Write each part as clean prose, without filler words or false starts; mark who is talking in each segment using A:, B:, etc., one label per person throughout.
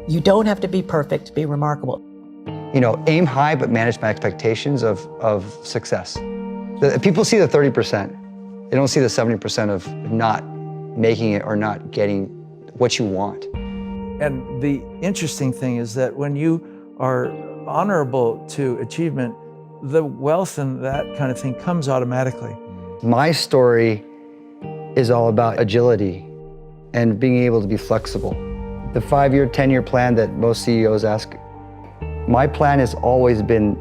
A: You don't have to be perfect to be remarkable.
B: You know, aim high, but manage my expectations of success. People see the 30%. They don't see the 70% of not making it or not getting what you want.
C: And the interesting thing is that when you are honorable to achievement, the wealth and that kind of thing comes automatically.
B: My story is all about agility and being able to be flexible. The 5-year, 10-year plan that most CEOs ask, my plan has always been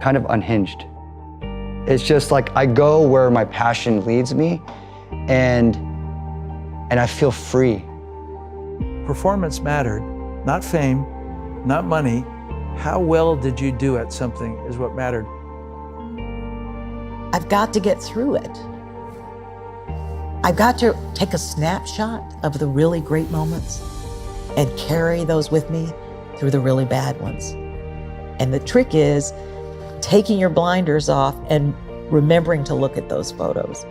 B: kind of unhinged. It's just like I go where my passion leads me and I feel free.
C: Performance mattered, not fame, not money. How well did you do at something is what mattered.
A: I've got to get through it. I've got to take a snapshot of the really great moments and carry those with me through the really bad ones. And the trick is taking your blinders off and remembering to look at those photos.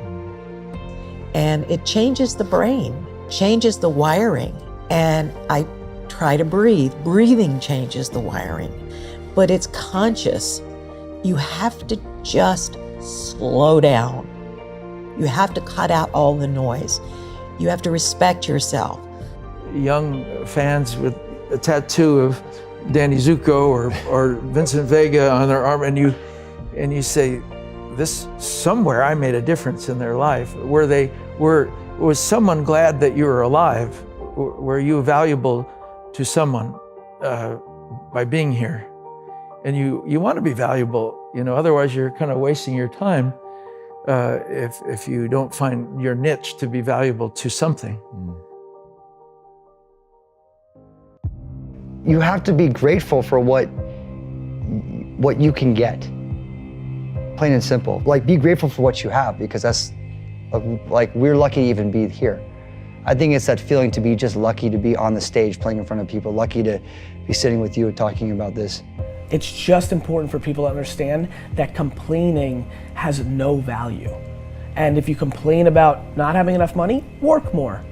A: And it changes the brain, changes the wiring. And I try to breathe. Breathing changes the wiring, but it's conscious. You have to just slow down. You have to cut out all the noise. You have to respect yourself.
C: Young fans with a tattoo of Danny Zuko or Vincent Vega on their arm, and you say, this, somewhere I made a difference in their life. Was someone glad that you were alive? Were you valuable to someone by being here? And you want to be valuable, you know, otherwise you're kind of wasting your time if you don't find your niche to be valuable to something.
B: You have to be grateful for what you can get. Plain and simple. Like, be grateful for what you have, because that's, like, we're lucky to even be here. I think it's that feeling to be just lucky to be on the stage playing in front of people, lucky to be sitting with you talking about this.
D: It's just important for people to understand that complaining has no value. And if you complain about not having enough money, work more.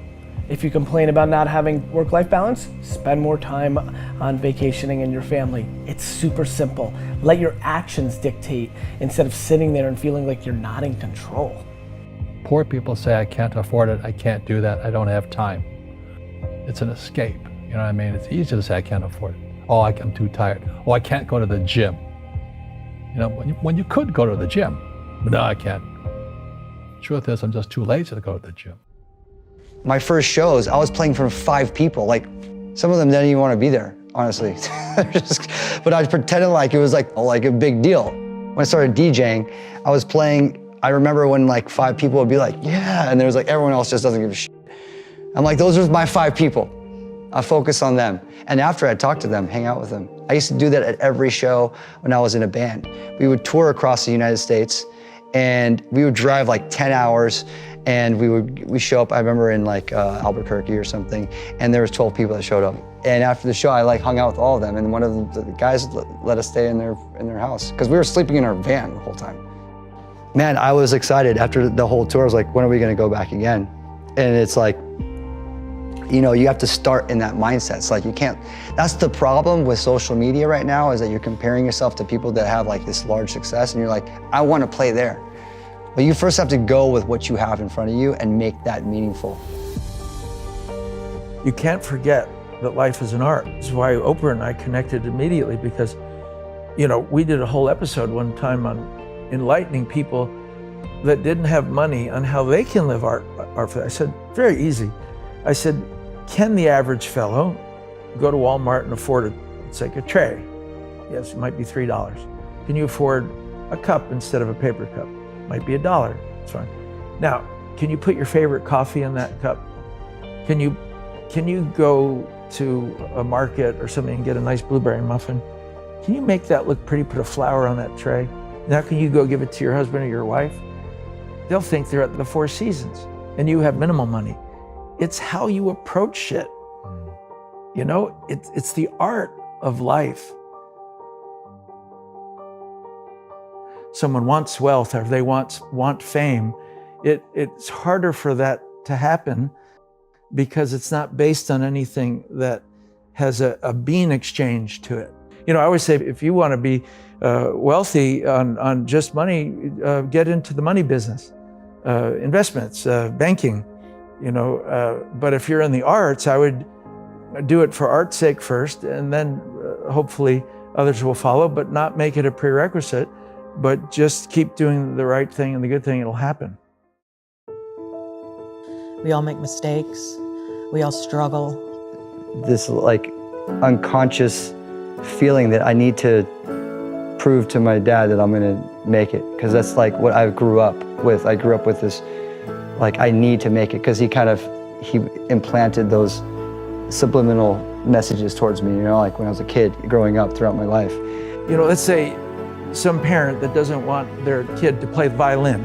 D: If you complain about not having work-life balance, spend more time on vacationing and your family. It's super simple. Let your actions dictate instead of sitting there and feeling like you're not in control.
E: Poor people say, I can't afford it, I can't do that, I don't have time. It's an escape, you know what I mean? It's easy to say I can't afford it. Oh, I'm too tired. Oh, I can't go to the gym. You know, when you could go to the gym, but no, I can't. Truth is, I'm just too lazy to go to the gym.
B: My first shows, I was playing for 5 people. Like, some of them didn't even want to be there, honestly. But I pretended like it was like a big deal. When I started DJing, I was playing, I remember when like 5 people would be like, yeah, and there was like, everyone else just doesn't give a shit. I'm like, those are my 5 people. I focus on them. And after I talk to them, hang out with them. I used to do that at every show when I was in a band. We would tour across the United States, and we would drive like 10 hours, and we show up, I remember in like Albuquerque or something, and there was 12 people that showed up. And after the show, I like hung out with all of them, and one of the guys let us stay in their house, because we were sleeping in our van the whole time. Man, I was excited. After the whole tour, I was like, when are we gonna go back again? And it's like, you know, you have to start in that mindset. It's like you can't, that's the problem with social media right now, is that you're comparing yourself to people that have like this large success, and you're like, I wanna play there. But you first have to go with what you have in front of you and make that meaningful.
C: You can't forget that life is an art. This is why Oprah and I connected immediately, because, you know, we did a whole episode one time on enlightening people that didn't have money on how they can live art. I said, very easy. I said, can the average fellow go to Walmart and afford it's like a tray? Yes, it might be $3. Can you afford a cup instead of a paper cup? Might be $1, it's fine. Now, can you put your favorite coffee in that cup? Can you go to a market or something and get a nice blueberry muffin? Can you make that look pretty, put a flower on that tray? Now can you go give it to your husband or your wife? They'll think they're at the Four Seasons and you have minimal money. It's how you approach shit. You know, it's the art of life. Someone wants wealth or they want fame. It's harder for that to happen because it's not based on anything that has a bean exchange to it. You know, I always say, if you want to be wealthy on just money, get into the money business, investments, banking, you know. But if you're in the arts, I would do it for art's sake first, and then hopefully others will follow, but not make it a prerequisite, but just keep doing the right thing and the good thing, it'll happen.
A: We all make mistakes. We all struggle.
B: This like unconscious feeling that I need to prove to my dad that I'm gonna make it, because that's like what I grew up with. I grew up with this, like, I need to make it, because he implanted those subliminal messages towards me, you know, like when I was a kid growing up throughout my life.
C: You know, let's say some parent that doesn't want their kid to play the violin,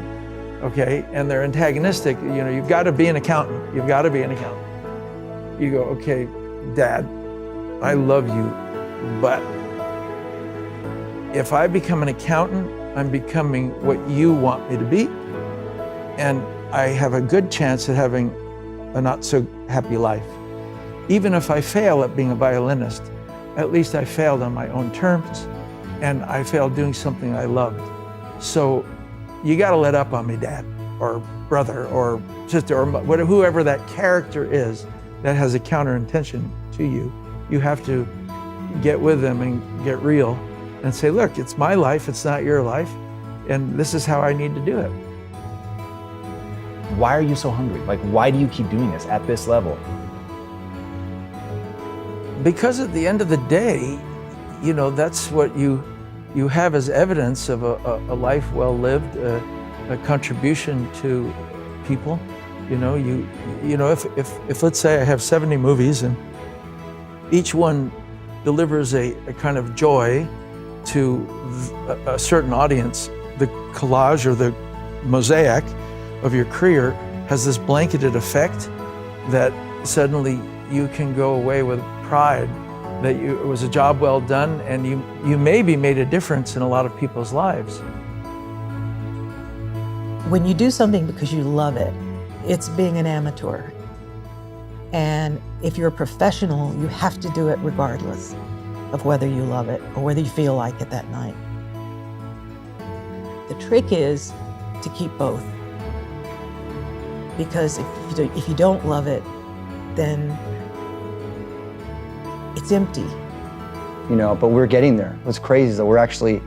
C: okay, and they're antagonistic. You know, you've got to be an accountant. You've got to be an accountant. You go, okay, Dad, I love you, but if I become an accountant, I'm becoming what you want me to be, and I have a good chance at having a not so happy life. Even if I fail at being a violinist, at least I failed on my own terms, and I failed doing something I loved. So you got to let up on me, Dad, or brother, or sister, or whatever, whoever that character is that has a counter intention to you. You have to get with them and get real and say, look, it's my life, it's not your life, and this is how I need to do it.
F: Why are you so hungry? Like, why do you keep doing this at this level?
C: Because at the end of the day, you know, that's what you have as evidence of a life well lived, a contribution to people. You know, you know, if let's say I have 70 movies and each one delivers a kind of joy to a certain audience, the collage or the mosaic of your career has this blanketed effect that suddenly you can go away with pride that it was a job well done, and you maybe made a difference in a lot of people's lives.
A: When you do something because you love it, it's being an amateur. And if you're a professional, you have to do it regardless of whether you love it or whether you feel like it that night. The trick is to keep both. Because if you don't love it, then it's empty.
B: You know, but we're getting there. What's crazy is that we're actually,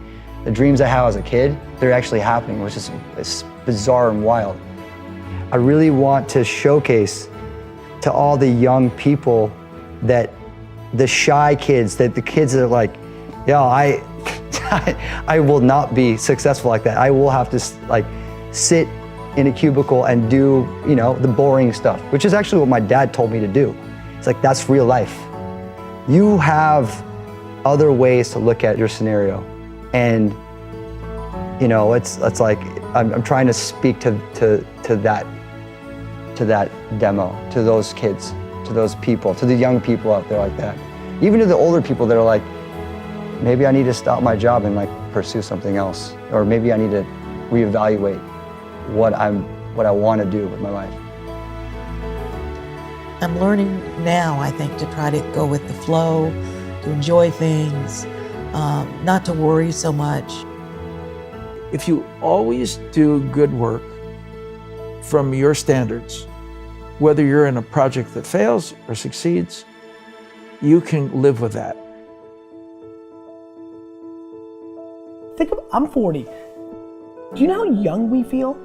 B: the dreams I had as a kid, they're actually happening, which is it's bizarre and wild. I really want to showcase to all the young people that the shy kids, that the kids that are like, yeah, I will not be successful like that. I will have to like sit in a cubicle and do, you know, the boring stuff, which is actually what my dad told me to do. It's like, that's real life. You have other ways to look at your scenario. And, you know, it's like, I'm trying to speak to that demo, to those kids, to those people, to the young people out there like that. Even to the older people that are like, maybe I need to stop my job and like pursue something else. Or maybe I need to reevaluate what I want to do with my life.
A: I'm learning now, I think, to try to go with the flow, to enjoy things, not to worry so much.
C: If you always do good work from your standards, whether you're in a project that fails or succeeds, you can live with that.
D: Think of, I'm 40. Do you know how young we feel?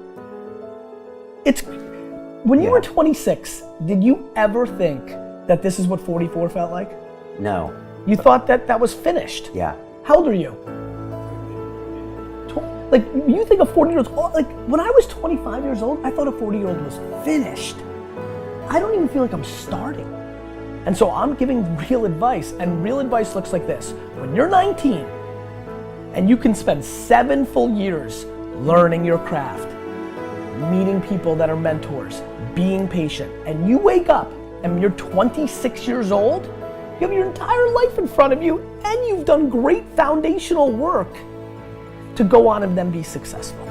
D: When you were 26, did you ever think that this is what 44 felt like?
G: No.
D: You thought that was finished?
G: Yeah.
D: How old are you? Like, you think a 40-year-old, like, when I was 25 years old, I thought a 40-year-old was finished. I don't even feel like I'm starting. And so I'm giving real advice, and real advice looks like this. When you're 19, and you can spend 7 full years learning your craft, meeting people that are mentors, being patient, and you wake up and you're 26 years old, you have your entire life in front of you, and you've done great foundational work to go on and then be successful.